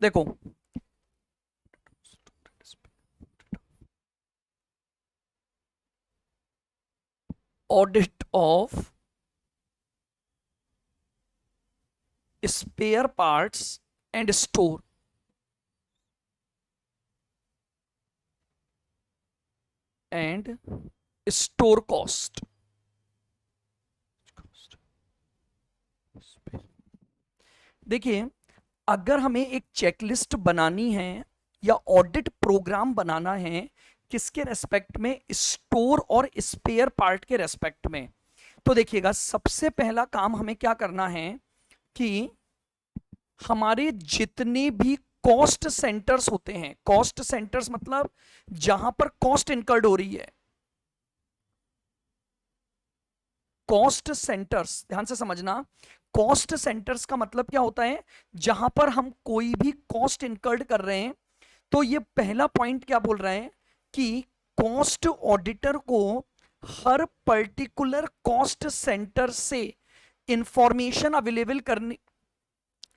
देखो, audit of spare parts and store and store cost. देखिए, अगर हमें एक चेकलिस्ट बनानी है या ऑडिट प्रोग्राम बनाना है किसके रेस्पेक्ट में, स्टोर और स्पेयर पार्ट के रेस्पेक्ट में, तो देखिएगा सबसे पहला काम हमें क्या करना है कि हमारे जितने भी कॉस्ट सेंटर्स होते हैं, कॉस्ट सेंटर्स मतलब जहां पर कॉस्ट इनकर्ड हो रही है, कॉस्ट सेंटर्स ध्यान से समझना, कॉस्ट सेंटर्स का मतलब क्या होता है, जहां पर हम कोई भी कॉस्ट इनकर्ड कर रहे हैं। तो ये पहला पॉइंट क्या बोल रहा है कि कॉस्ट ऑडिटर को हर पर्टिकुलर कॉस्ट सेंटर से इंफॉर्मेशन अवेलेबल करनी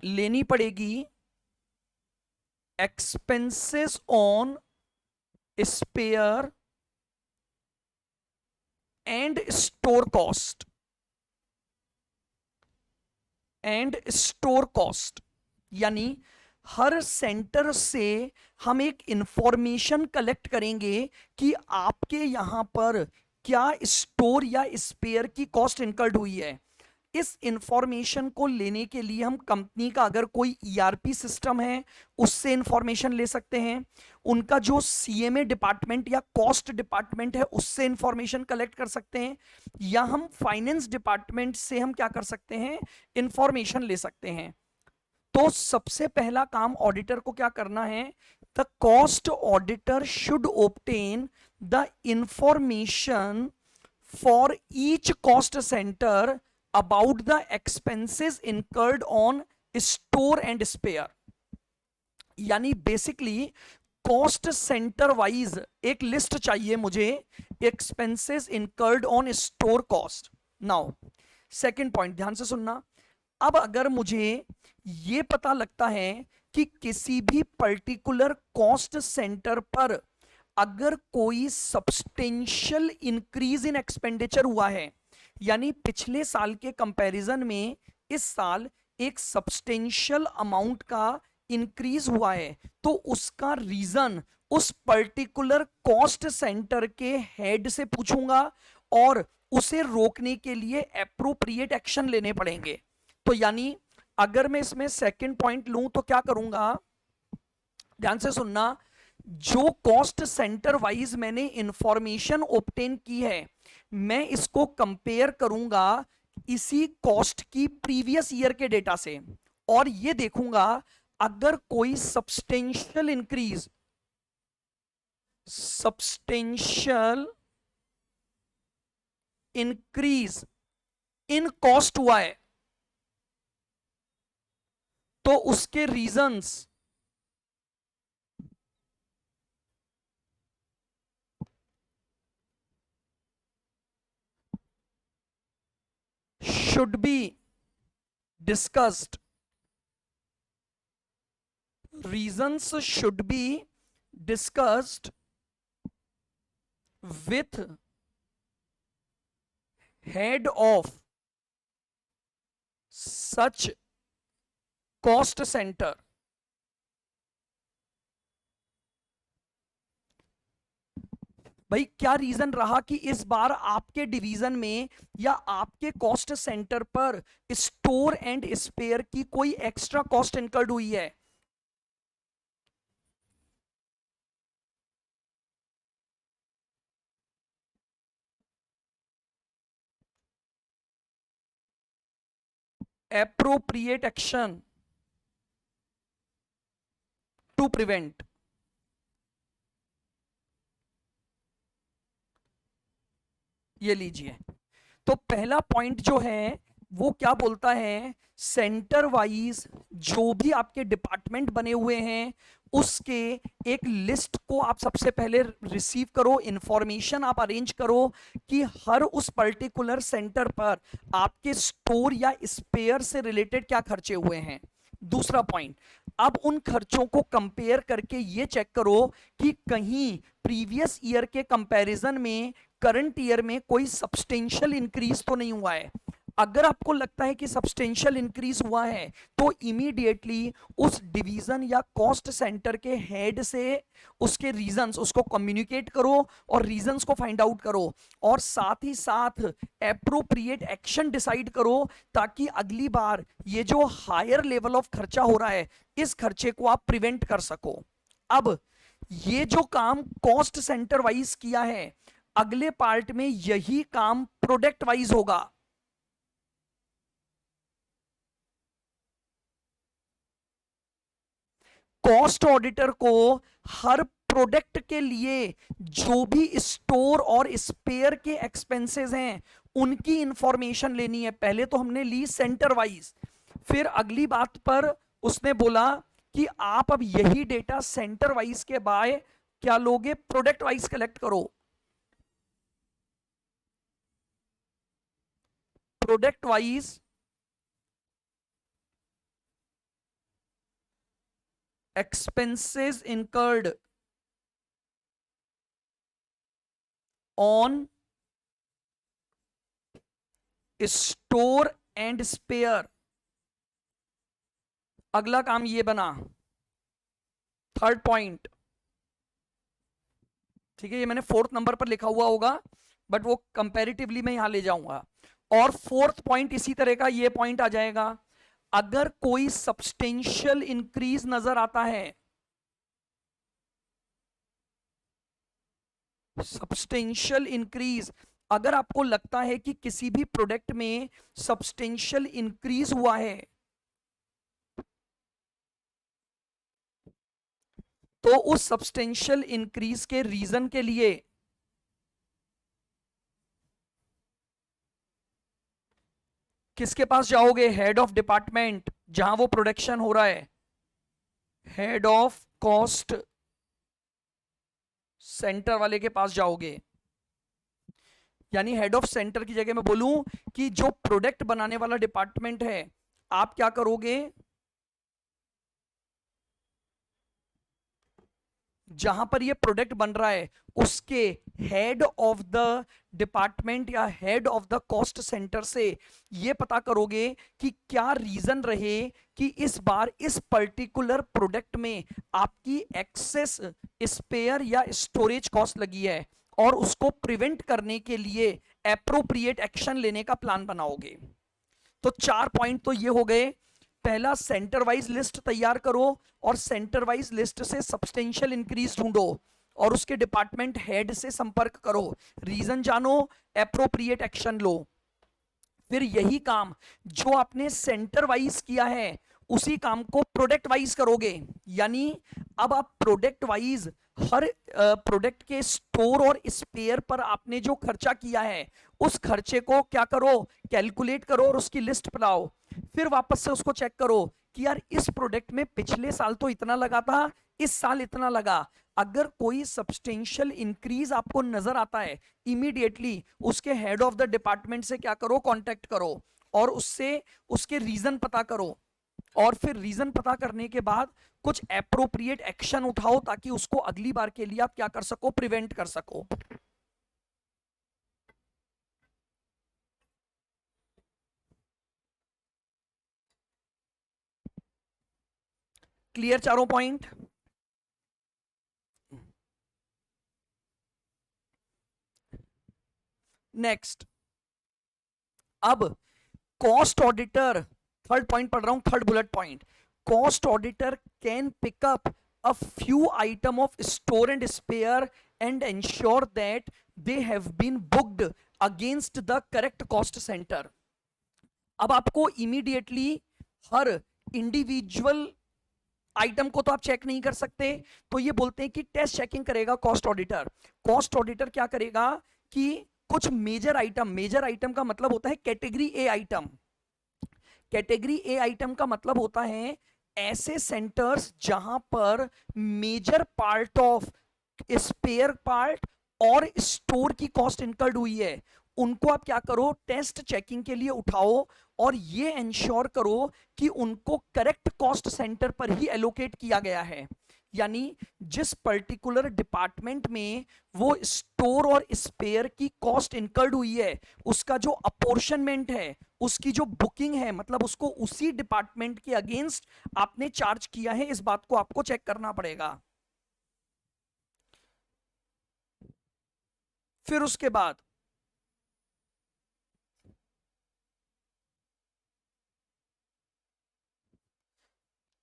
लेनी पड़ेगी, expenses on spare and store cost, and store cost. यानी हर सेंटर से हम एक इंफॉर्मेशन कलेक्ट करेंगे कि आपके यहां पर क्या स्टोर या स्पेयर की कॉस्ट इनकर्ड हुई है। इस इंफॉर्मेशन को लेने के लिए हम कंपनी का अगर कोई ईआरपी सिस्टम है उससे इंफॉर्मेशन ले सकते हैं, उनका जो सीएमए डिपार्टमेंट या कॉस्ट डिपार्टमेंट है उससे इंफॉर्मेशन कलेक्ट कर सकते हैं, या हम फाइनेंस डिपार्टमेंट से हम क्या कर सकते हैं, इंफॉर्मेशन ले सकते हैं। तो सबसे पहला काम ऑडिटर को क्या करना है, the cost auditor should obtain the information for each cost centre about the expenses incurred on store and spare. यानी बेसिकली कॉस्ट सेंटर वाइज एक लिस्ट चाहिए मुझे, expenses incurred on store cost. Now second point ध्यान से सुनना, अब अगर मुझे ये पता लगता है कि किसी भी पर्टिकुलर कॉस्ट सेंटर पर अगर कोई सब्सटेंशियल इंक्रीज इन एक्सपेंडिचर हुआ है, यानी पिछले साल के कंपैरिजन में इस साल एक सब्सटेंशियल अमाउंट का इंक्रीज हुआ है, तो उसका रीजन उस पर्टिकुलर कॉस्ट सेंटर के हेड से पूछूंगा और उसे रोकने के लिए एप्रोप्रिएट एक्शन लेने पड़ेंगे। तो यानी अगर मैं इसमें सेकंड पॉइंट लूं तो क्या करूंगा, ध्यान से सुनना, जो कॉस्ट सेंटर वाइज मैंने इंफॉर्मेशन ऑब्टेन की है मैं इसको कंपेयर करूंगा इसी कॉस्ट की प्रीवियस ईयर के डेटा से, और ये देखूंगा अगर कोई सब्सटेंशियल इंक्रीज इन कॉस्ट हुआ है तो उसके reasons should be discussed, reasons should be discussed with head of such cost center। भाई क्या रीजन रहा कि इस बार आपके डिवीजन में या आपके कॉस्ट सेंटर पर स्टोर एंड स्पेयर की कोई एक्स्ट्रा कॉस्ट इनकर्ड हुई है। Appropriate action to prevent. ये लीजिए, तो पहला पॉइंट जो है वो क्या बोलता है, सेंटर वाइज जो भी आपके डिपार्टमेंट बने हुए हैं उसके एक लिस्ट को आप सबसे पहले रिसीव करो, इंफॉर्मेशन आप अरेंज करो कि हर उस पर्टिकुलर सेंटर पर आपके स्टोर या स्पेयर से रिलेटेड क्या खर्चे हुए हैं। दूसरा पॉइंट, अब उन खर्चों को कंपेयर करके ये चेक करो कि कहीं प्रीवियस ईयर के कंपैरिजन में करंट ईयर में कोई सब्सटेंशियल इंक्रीज तो नहीं हुआ है। अगर आपको लगता है कि सब्सटेंशियल इंक्रीज हुआ है तो इमीडिएटली उस डिवीजन या कॉस्ट सेंटर के हेड से उसके रीजंस उसको कम्युनिकेट करो और रीजंस को फाइंड आउट करो, और साथ ही साथ एप्रोप्रिएट एक्शन डिसाइड करो ताकि अगली बार ये जो हायर लेवल ऑफ खर्चा हो रहा है इस खर्चे को आप प्रिवेंट कर सको। अब ये जो काम कॉस्ट सेंटर वाइज किया है, अगले पार्ट में यही काम प्रोडक्ट वाइज होगा। कॉस्ट ऑडिटर को हर प्रोडक्ट के लिए जो भी स्टोर और स्पेयर के एक्सपेंसेस हैं उनकी इंफॉर्मेशन लेनी है। पहले तो हमने ली सेंटर वाइज, फिर अगली बात पर उसने बोला कि आप अब यही डेटा सेंटर वाइज के बाय क्या लोगे, प्रोडक्ट वाइज कलेक्ट करो। Product wise expenses incurred on store and spare। अगला काम ये बना, थर्ड पॉइंट, ठीक है, ये मैंने फोर्थ नंबर पर लिखा हुआ होगा बट वो कंपैरेटिवली मैं यहां ले जाऊंगा। और फोर्थ पॉइंट इसी तरह का ये पॉइंट आ जाएगा, अगर कोई सब्सटेंशियल इंक्रीज नजर आता है, सब्सटेंशियल इंक्रीज, अगर आपको लगता है कि किसी भी प्रोडक्ट में सब्सटेंशियल इंक्रीज हुआ है तो उस सब्सटेंशियल इंक्रीज के रीजन के लिए किसके पास जाओगे, हेड ऑफ डिपार्टमेंट जहां वो प्रोडक्शन हो रहा है, हेड ऑफ कॉस्ट सेंटर वाले के पास जाओगे। यानी हेड ऑफ सेंटर की जगह मैं बोलूं कि जो प्रोडक्ट बनाने वाला डिपार्टमेंट है, आप क्या करोगे, जहां पर ये प्रोडक्ट बन रहा है उसके हेड ऑफ द डिपार्टमेंट या head of the cost centre से ये पता करोगे कि क्या रीजन रहे कि इस बार इस पर्टिकुलर प्रोडक्ट में आपकी एक्सेस स्पेयर या स्टोरेज कॉस्ट लगी है, और उसको प्रिवेंट करने के लिए एप्रोप्रिएट एक्शन लेने का प्लान बनाओगे। तो 4 पॉइंट तो ये हो गए। पहला, सेंटर वाइज लिस्ट तैयार करो और सेंटर वाइज लिस्ट से सब्सटेंशियल इंक्रीज ढूंढो और उसके डिपार्टमेंट हेड से संपर्क करो, रीजन जानो, एप्रोप्रिएट एक्शन लो। फिर यही काम जो आपने सेंटर वाइज किया है उसी काम को प्रोडक्ट वाइज करोगे। यानी अब आप प्रोडक्ट वाइज हर प्रोडक्ट के स्टोर और स्पेयर पर आपने जो खर्चा किया है उस खर्चे को क्या करो, कैलकुलेट करो और उसकी लिस्ट बनाओ। फिर वापस से उसको चेक करो कि यार इस प्रोडक्ट में पिछले साल तो इतना लगा था, इस साल इतना लगा। अगर कोई सब्सटेंशियल इंक्रीज आपको नजर आता है, इमीडिएटली उसके हेड ऑफ द डिपार्टमेंट से क्या करो, कांटेक्ट करो और उससे उसके रीजन पता करो, और फिर रीजन पता करने के बाद कुछ एप्रोप्रिएट एक्शन उठाओ ताकि उसको अगली बार के लिए आप क्या कर सको, प्रिवेंट कर सको। क्लियर चारों पॉइंट? नेक्स्ट, अब कॉस्ट ऑडिटर, थर्ड पॉइंट पढ़ रहा हूं, third bullet point, cost auditor can pick up a few item of store and spare and ensure that they have been booked against the correct cost center। अब आपको immediately हर individual item को तो आप check नहीं कर सकते, तो ये बोलते हैं कि टेस्ट चेकिंग करेगा कॉस्ट ऑडिटर। कॉस्ट ऑडिटर क्या करेगा कि कुछ मेजर आइटम का मतलब होता है category A item. Category A item का मतलब होता है ऐसे सेंटर्स जहां पर major part of spare part और स्टोर की कॉस्ट इनकर्ड हुई है, उनको आप क्या करो, टेस्ट चेकिंग के लिए उठाओ और ये इंश्योर करो कि उनको करेक्ट कॉस्ट सेंटर पर ही एलोकेट किया गया है। यानी जिस पर्टिकुलर डिपार्टमेंट में वो स्टोर और स्पेयर की कॉस्ट इनकर्ड हुई है, उसका जो अपोर्शनमेंट है, उसकी जो बुकिंग है, मतलब उसको उसी डिपार्टमेंट के अगेंस्ट आपने चार्ज किया है, इस बात को आपको चेक करना पड़ेगा। फिर उसके बाद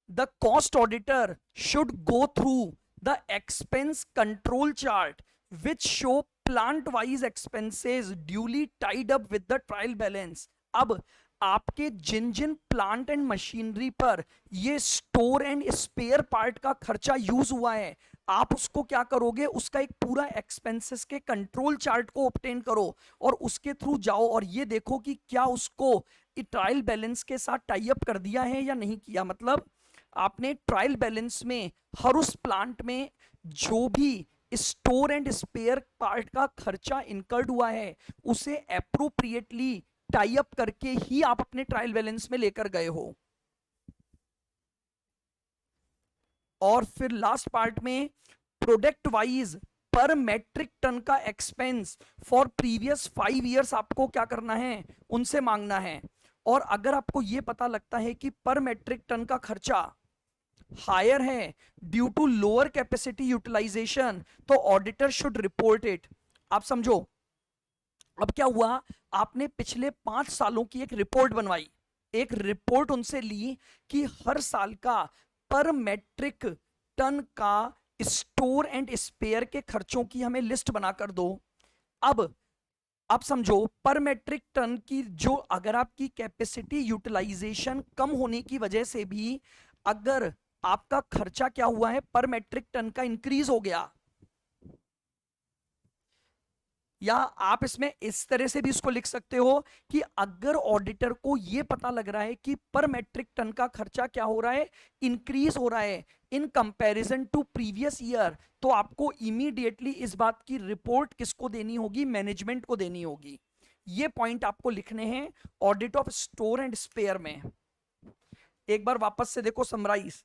the cost auditor should go through the expense control chart which show plant wise expenses duly tied up with the trial balance। अब आपके जिन जिन प्लांट एंड मशीनरी पर ये स्टोर एंड स्पेयर पार्ट का खर्चा यूज हुआ है, आप उसको क्या करोगे, उसका एक पूरा एक्सपेंसेस के कंट्रोल चार्ट को ऑब्टेन करो और उसके थ्रू जाओ और ये देखो कि क्या उसको ट्रायल बैलेंस के साथ टाई अप कर दिया है या नहीं किया। मतलब आपने ट्रायल बैलेंस में हर उस प्लांट में जो भी स्टोर एंड स्पेयर पार्ट का खर्चा इनकर्ड हुआ है उसे एप्रोप्रिएटली टाई अप करके ही आप अपने ट्रायल बैलेंस में लेकर गए हो। और फिर लास्ट पार्ट में प्रोडक्ट वाइज पर मेट्रिक टन का एक्सपेंस फॉर प्रीवियस 5 ईयर्स आपको क्या करना है, उनसे मांगना है। और अगर आपको यह पता लगता है कि पर मेट्रिक टन का खर्चा हायर है due to lower capacity utilization, तो ऑडिटर शुड रिपोर्ट इट। आप समझो, अब क्या हुआ, आपने पिछले 5 सालों की एक रिपोर्ट बनवाई, एक रिपोर्ट उनसे ली कि हर साल का पर मेट्रिक टन का स्टोर एंड स्पेयर के खर्चों की हमें लिस्ट बनाकर दो। अब आप समझो, पर मेट्रिक टन की जो, अगर आपकी कैपेसिटी यूटिलाइजेशन कम होने की वजह से भी अगर आपका खर्चा क्या हुआ है, पर मेट्रिक टन का इंक्रीज हो गया, या आप इसमें इस तरह से भी इसको लिख सकते हो कि अगर ऑडिटर को यह पता लग रहा है कि पर मेट्रिक टन का खर्चा क्या हो रहा है, इंक्रीज हो रहा है in comparison to previous year, तो आपको इमीडिएटली इस बात की रिपोर्ट किसको देनी होगी, मैनेजमेंट को देनी होगी। ये पॉइंट आपको लिखने हैं audit of store and spare में। एक बार वापस से देखो समराइज।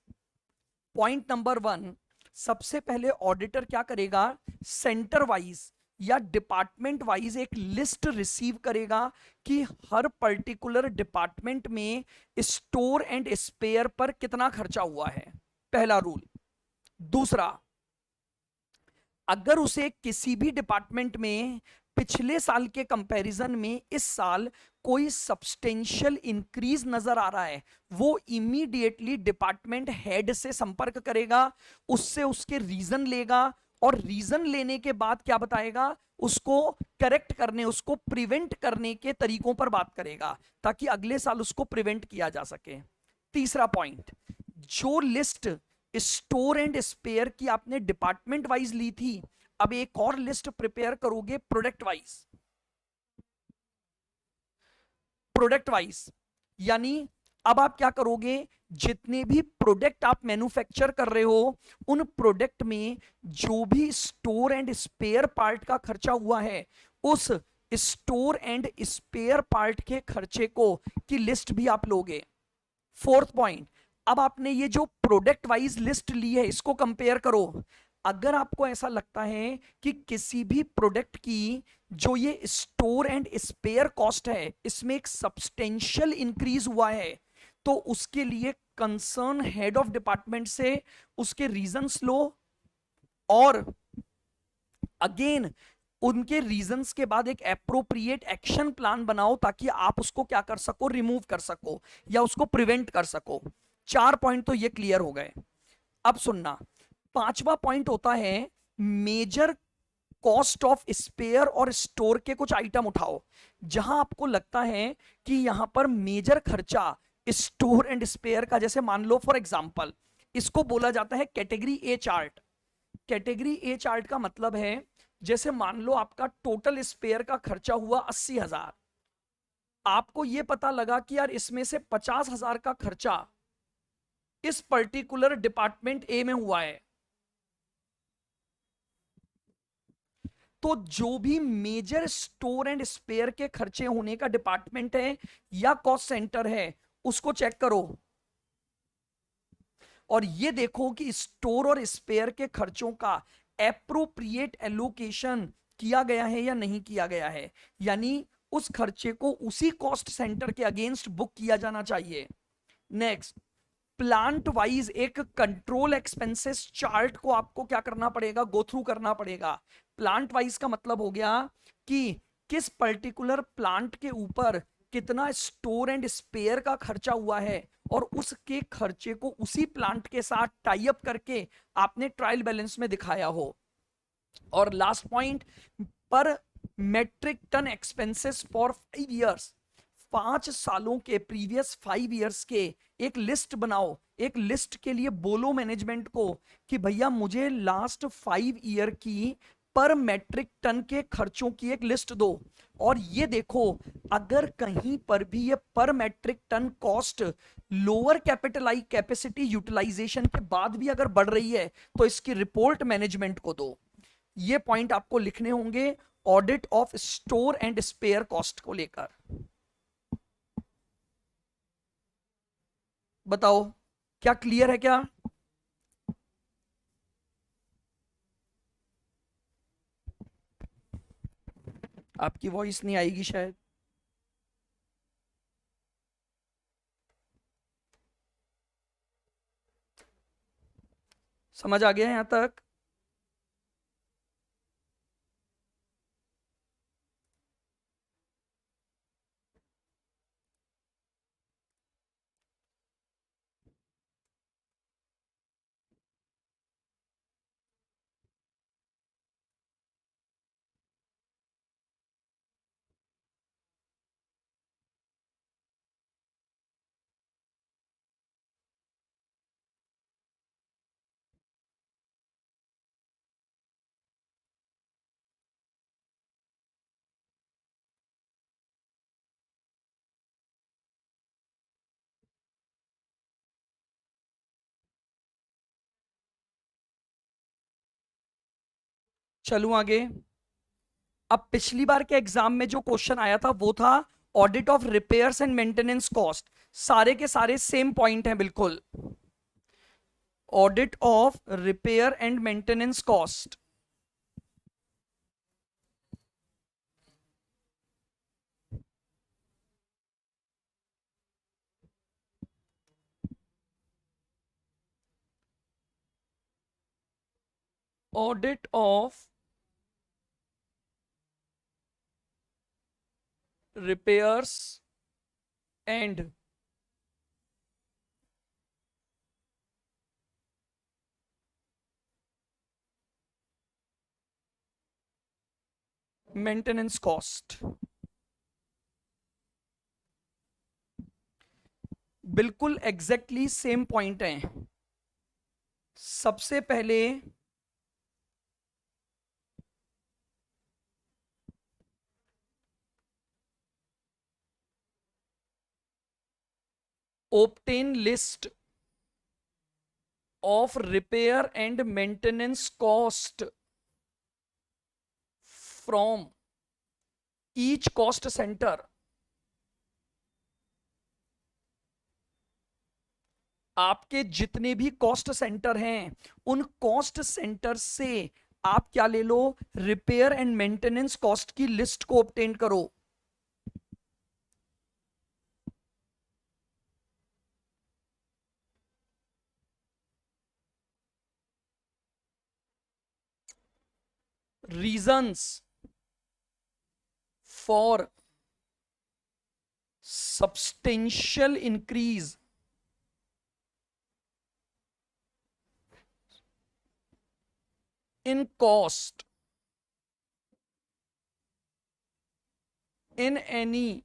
पॉइंट नंबर 1, सबसे पहले ऑडिटर क्या करेगा, सेंटर वाइज या डिपार्टमेंट वाइज एक लिस्ट रिसीव करेगा कि हर पर्टिकुलर डिपार्टमेंट में स्टोर एंड स्पेयर पर कितना खर्चा हुआ है, पहला रूल। दूसरा, अगर उसे किसी भी डिपार्टमेंट में पिछले साल के कंपैरिजन में इस साल कोई सब्सटेंशियल इंक्रीज नजर आ रहा है, वो इमीडिएटली डिपार्टमेंट हेड से संपर्क करेगा, उससे उसके रीजन लेगा और रीजन लेने के बाद क्या बताएगा, उसको करेक्ट करने, उसको प्रिवेंट करने के तरीकों पर बात करेगा ताकि अगले साल उसको प्रिवेंट किया जा सके। तीसरा पॉइंट, जो लिस्ट स्टोर एंड स्पेयर की आपने डिपार्टमेंट वाइज ली थी, अब एक और लिस्ट प्रिपेयर करोगे प्रोडक्ट वाइज। प्रोडक्ट वाइज यानी अब आप क्या करोगे, जितने भी प्रोडक्ट आप मैन्युफैक्चर कर रहे हो उन प्रोडक्ट में जो भी स्टोर एंड स्पेयर पार्ट का खर्चा हुआ है, उस स्टोर एंड स्पेयर पार्ट के खर्चे को की लिस्ट भी आप लोगे। फोर्थ पॉइंट, अब आपने ये जो प्रोडक्ट वाइज लिस्ट ली है इसको कंपेयर करो। अगर आपको ऐसा लगता है कि किसी भी प्रोडक्ट की जो ये स्टोर एंड स्पेयर कॉस्ट है इसमें एक सब्सटेंशियल इंक्रीज हुआ है, तो उसके लिए कंसर्न हेड ऑफ डिपार्टमेंट से उसके रीजंस लो और अगेन उनके रीजंस के बाद एक एप्रोप्रिएट एक्शन प्लान बनाओ ताकि आप उसको क्या कर सको, रिमूव कर सको या उसको प्रिवेंट कर सको। 4 पॉइंट तो ये क्लियर हो गए। अब सुनना, 5वां पॉइंट होता है मेजर कॉस्ट ऑफ स्पेयर और स्टोर के कुछ आइटम उठाओ जहां आपको लगता है कि यहां पर मेजर खर्चा स्टोर एंड स्पेयर का, जैसे मान लो फॉर एग्जांपल इसको बोला जाता है category A chart. Category A chart का मतलब है, जैसे मान लो आपका टोटल स्पेयर का खर्चा हुआ 80,000, आपको यह पता लगा कि यार इसमें से 50,000 का खर्चा इस पर्टिकुलर डिपार्टमेंट ए में हुआ है, तो जो भी मेजर स्टोर एंड स्पेयर के खर्चे होने का डिपार्टमेंट है या कॉस्ट सेंटर है, उसको चेक करो और ये देखो कि स्टोर और स्पेयर के खर्चों का एप्रोप्रिएट एलोकेशन किया गया है या नहीं किया गया है, यानी उस खर्चे को उसी कॉस्ट सेंटर के अगेंस्ट बुक किया जाना चाहिए। नेक्स्ट, प्लांट वाइज एक कंट्रोल एक्सपेंसेस चार्ट को आपको क्या करना पड़ेगा, गो थ्रू करना पड़ेगा। प्लांट वाइज का मतलब हो गया कि किस पर्टिकुलर प्लांट के ऊपर कितना स्टोर एंड स्पेयर का खर्चा हुआ है और उसके खर्चे को उसी प्लांट के साथ टाई अप करके आपने ट्रायल बैलेंस में दिखाया हो। और लास्ट पॉइंट, पर metric ton expenses for 5 years, 5 सालों के प्रीवियस 5 इयर्स के एक लिस्ट बनाओ। एक लिस्ट के लिए बोलो मैनेजमेंट को कि भैया मुझे लास्ट 5 ईयर की पर मेट्रिक टन के खर्चों की एक लिस्ट दो। और ये देखो, अगर कहीं पर भी ये पर मेट्रिक टन कॉस्ट लोअर कैपिटलाई कैपेसिटी यूटिलाइजेशन के बाद भी अगर बढ़ रही है तो इसकी रिपोर्ट मैनेजमेंट को दो। ये पॉइंट आपको लिखने होंगे audit of store and spare cost को लेकर। बताओ क्या क्लियर है क्या? आपकी वॉइस नहीं आएगी शायद। समझ आ गया यहां तक? चलूं आगे। अब पिछली बार के एग्जाम में जो क्वेश्चन आया था वो था audit of repairs and maintenance cost. सारे के सारे सेम पॉइंट हैं बिल्कुल। Audit of repair and maintenance cost, audit of repairs and maintenance cost. बिल्कुल एग्जैक्टली सेम पॉइंट हैं। सबसे पहले obtain list of repair and maintenance cost from each cost center। आपके जितने भी कॉस्ट सेंटर हैं उन कॉस्ट सेंटर से आप क्या ले लो, रिपेयर एंड मेंटेनेंस कॉस्ट की लिस्ट को ऑब्टेन करो। Reasons for substantial increase in cost in any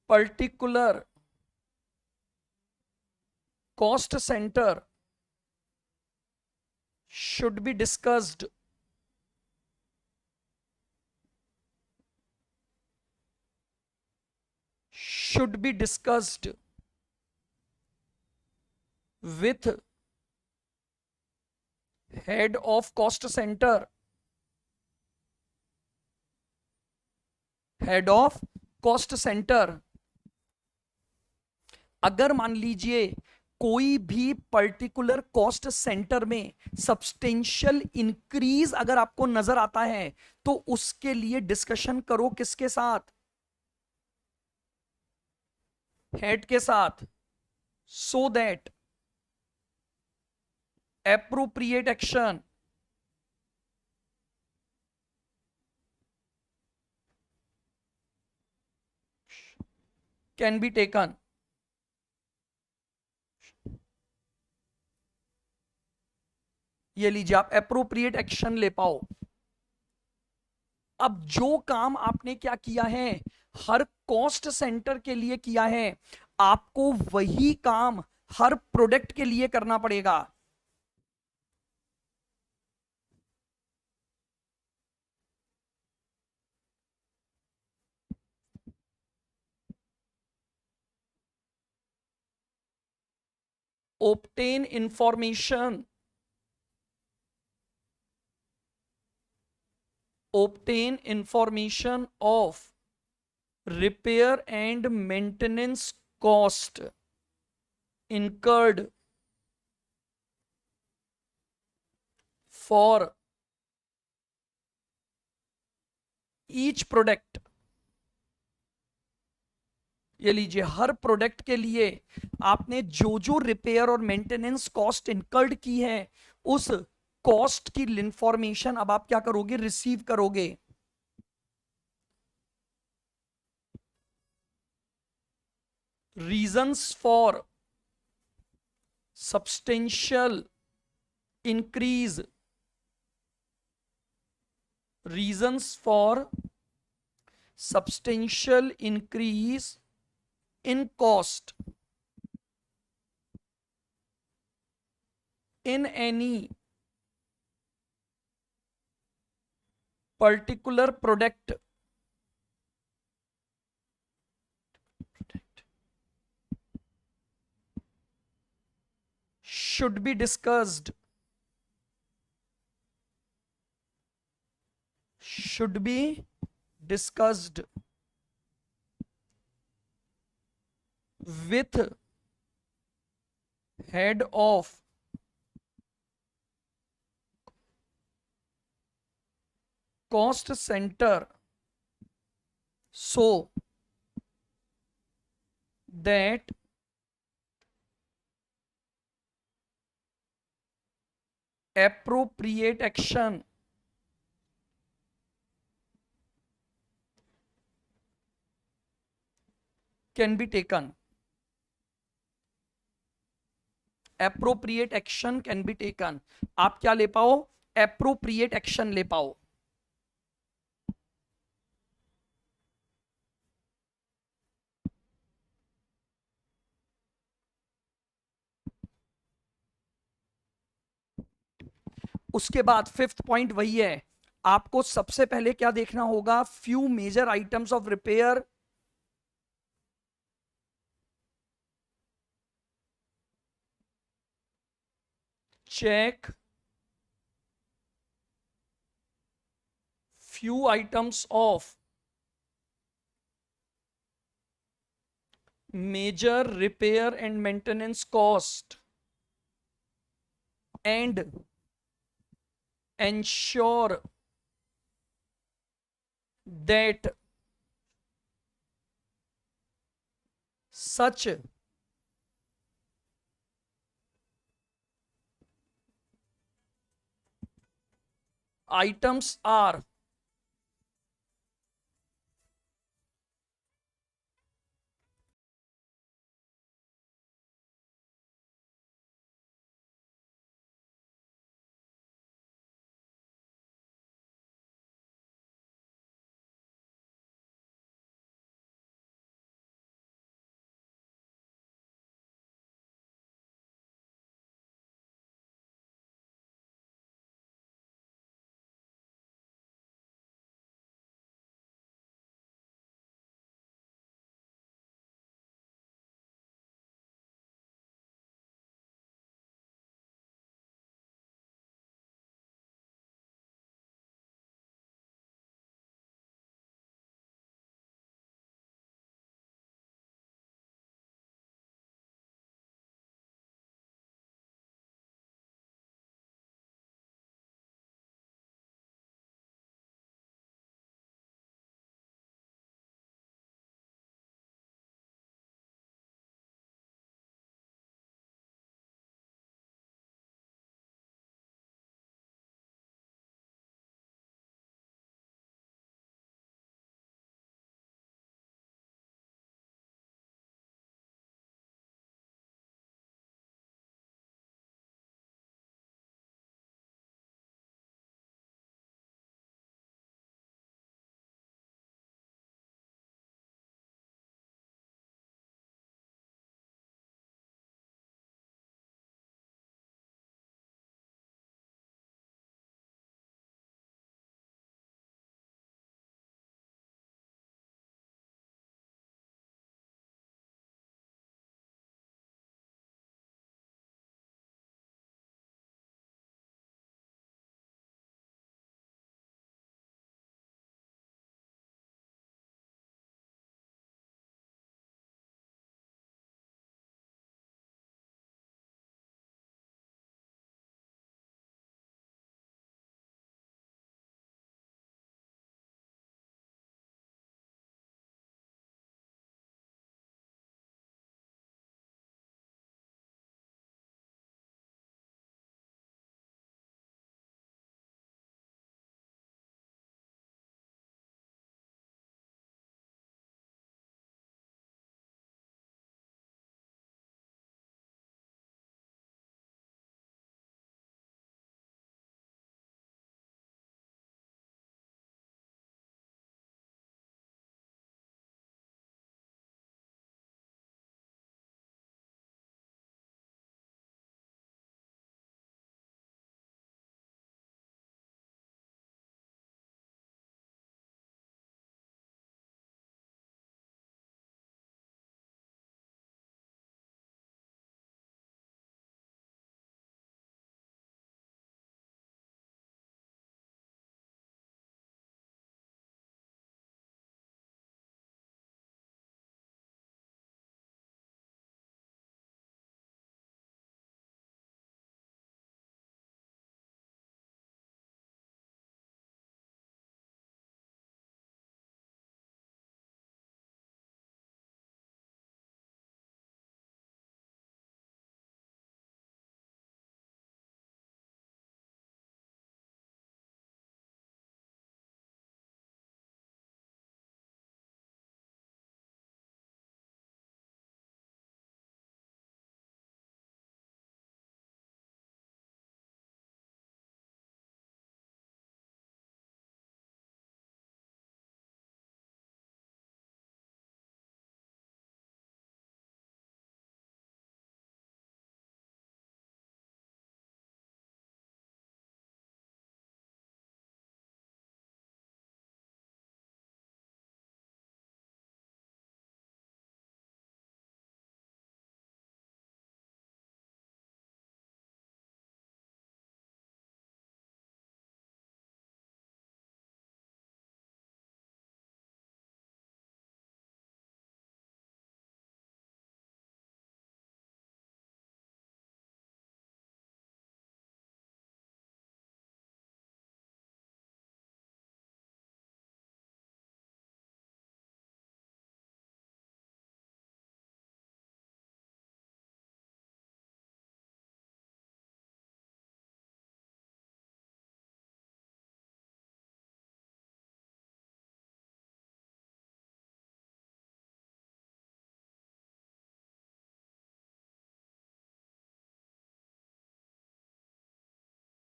particular cost center should be discussed with head of cost centre, head of cost centre. अगर मान लीजिए कोई भी पर्टिकुलर कॉस्ट सेंटर में substantial increase अगर आपको नजर आता है, तो उसके लिए डिस्कशन करो किसके साथ? हेड के साथ, so that appropriate action can be taken. ये लीजिए, आप एप्रोप्रिएट एक्शन ले पाओ। अब जो काम आपने क्या किया है, हर कॉस्ट सेंटर के लिए किया है, आपको वही काम हर प्रोडक्ट के लिए करना पड़ेगा। obtain information, obtain information of repair and maintenance cost incurred for each product। ये लीजिए, हर प्रोडक्ट के लिए आपने जो जो रिपेयर और मेंटेनेंस कॉस्ट इनकर्ड की है, उस कॉस्ट की इंफॉर्मेशन अब आप क्या करोगे, रिसीव करोगे। Reasons for substantial increase, reasons for substantial increase in cost in any particular product should be discussed, should be discussed with head of cost center so that appropriate action can be taken, appropriate action can be taken। आप क्या ले पाओ, appropriate action ले पाओ। उसके बाद fifth point वही है, आपको सबसे पहले क्या देखना होगा, few major items of repair, check few items of major repair and maintenance cost and ensure that such items are